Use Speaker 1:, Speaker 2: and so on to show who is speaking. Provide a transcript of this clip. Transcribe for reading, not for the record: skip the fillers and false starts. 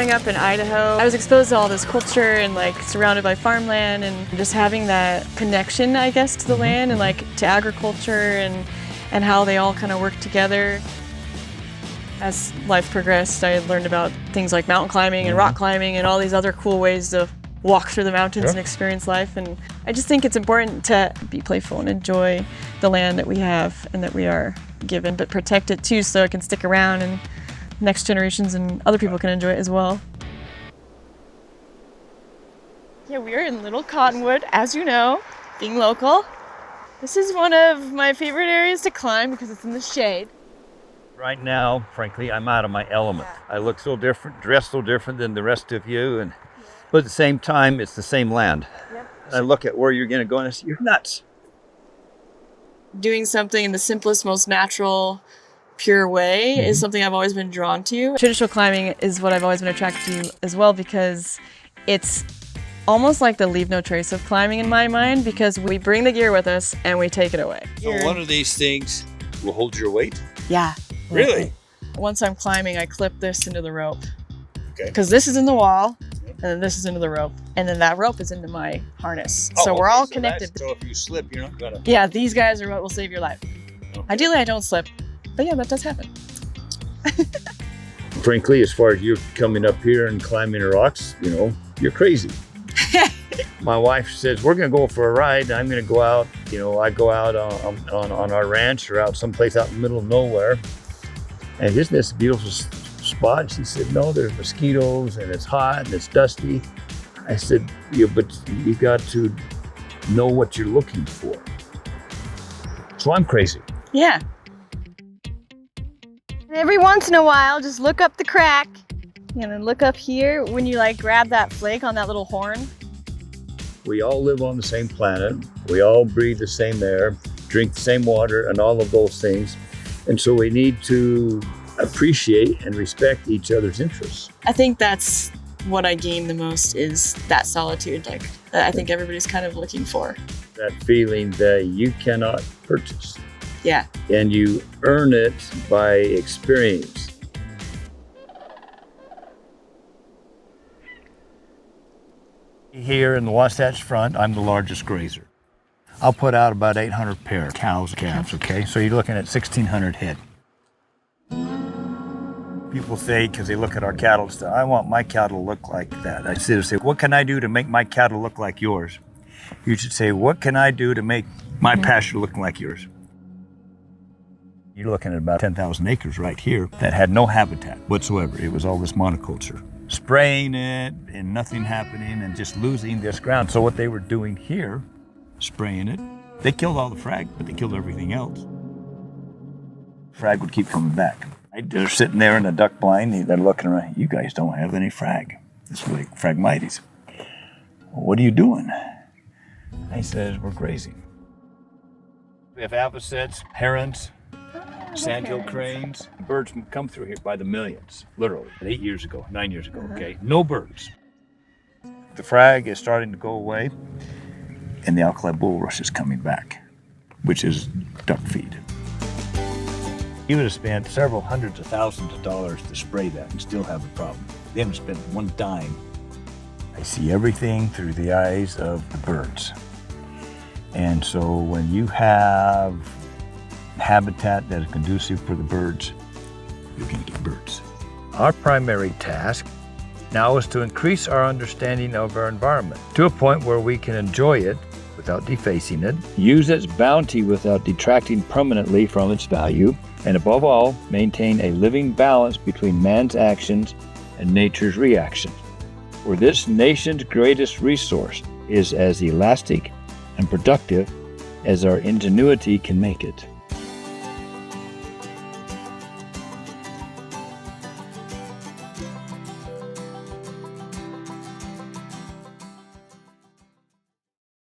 Speaker 1: growing up in Idaho, I was exposed to all this culture and like surrounded by farmland and just having that connection, I guess, to the land and like to agriculture and how they all kind of work together. As life progressed, I learned about things like mountain climbing and rock climbing and all these other cool ways to walk through the mountains and experience life. And I just think it's important to be playful and enjoy the land that we have and that we are given, but protect it too so it can stick around and next generations and other people can enjoy it as well. Yeah, we are in Little Cottonwood, as you know, being local. This is one of my favorite areas to climb because it's in the shade.
Speaker 2: Right now, frankly, I'm out of my element. I look so different, dress so different than the rest of you, but at the same time, it's the same land.
Speaker 1: Yep.
Speaker 2: I look at where you're going to go and I say, you're nuts.
Speaker 1: Doing something in the simplest, most natural, pure way is something I've always been drawn to. Traditional climbing is what I've always been attracted to as well because it's almost like the leave no trace of climbing in my mind because we bring the gear with us and we take it away.
Speaker 2: So one of these things will hold your weight?
Speaker 1: Yeah.
Speaker 2: Really?
Speaker 1: Once I'm climbing, I clip this into the rope.
Speaker 2: Okay.
Speaker 1: Because this is in the wall, and then this is into the rope, and then that rope is into my harness. So we're all connected.
Speaker 2: So if you slip, you're not gonna...
Speaker 1: Yeah, these guys are what will save your life.
Speaker 2: Okay.
Speaker 1: Ideally, I don't slip, but yeah, that does happen.
Speaker 2: Frankly, as far as you coming up here and climbing rocks, you're crazy. My wife says, we're going to go for a ride. I'm going to go out, I go out on our ranch or out someplace out in the middle of nowhere. And isn't this a beautiful spot? She said, no, there's mosquitoes and it's hot and it's dusty. I said, yeah, but you got to know what you're looking for. So I'm crazy.
Speaker 1: Yeah.
Speaker 3: Every once in a while, just look up the crack. And then look up here when you like grab that flake on that little horn.
Speaker 2: We all live on the same planet. We all breathe the same air, drink the same water, and all of those things. And so we need to appreciate and respect each other's interests.
Speaker 1: I think that's what I gain the most is that solitude, like that I think everybody's kind of looking for.
Speaker 2: That feeling that you cannot purchase.
Speaker 1: Yeah.
Speaker 2: And you earn it by experience. Here in the Wasatch Front, I'm the largest grazer. I'll put out about 800 pair of cows and calves, okay? So you're looking at 1,600 head. People say, because they look at our cattle, say, I want my cattle to look like that. I say, what can I do to make my cattle look like yours? You should say, what can I do to make my pasture look like yours? You're looking at about 10,000 acres right here that had no habitat whatsoever. It was all this monoculture. Spraying it and nothing happening and just losing this ground. So what they were doing here, spraying it, they killed all the frag, but they killed everything else. Frag would keep coming back. They're sitting there in a duck blind, they're looking around, you guys don't have any frag. It's like Phragmites. What are you doing? I said, we're grazing. We have avocets, herons, sandhill cranes. Birds come through here by the millions, literally. 8 years ago, 9 years ago, okay? No birds. The frag is starting to go away, and the alkali bulrush is coming back, which is duck feed. You would have spent several hundreds of thousands of dollars to spray that and still have a problem. They haven't spent one dime. I see everything through the eyes of the birds. And so when you have habitat that is conducive for the birds, you're going to get birds. Our primary task now is to increase our understanding of our environment to a point where we can enjoy it without defacing it, use its bounty without detracting permanently from its value, and above all, maintain a living balance between man's actions and nature's reactions. For this nation's greatest resource is as elastic and productive as our ingenuity can make it.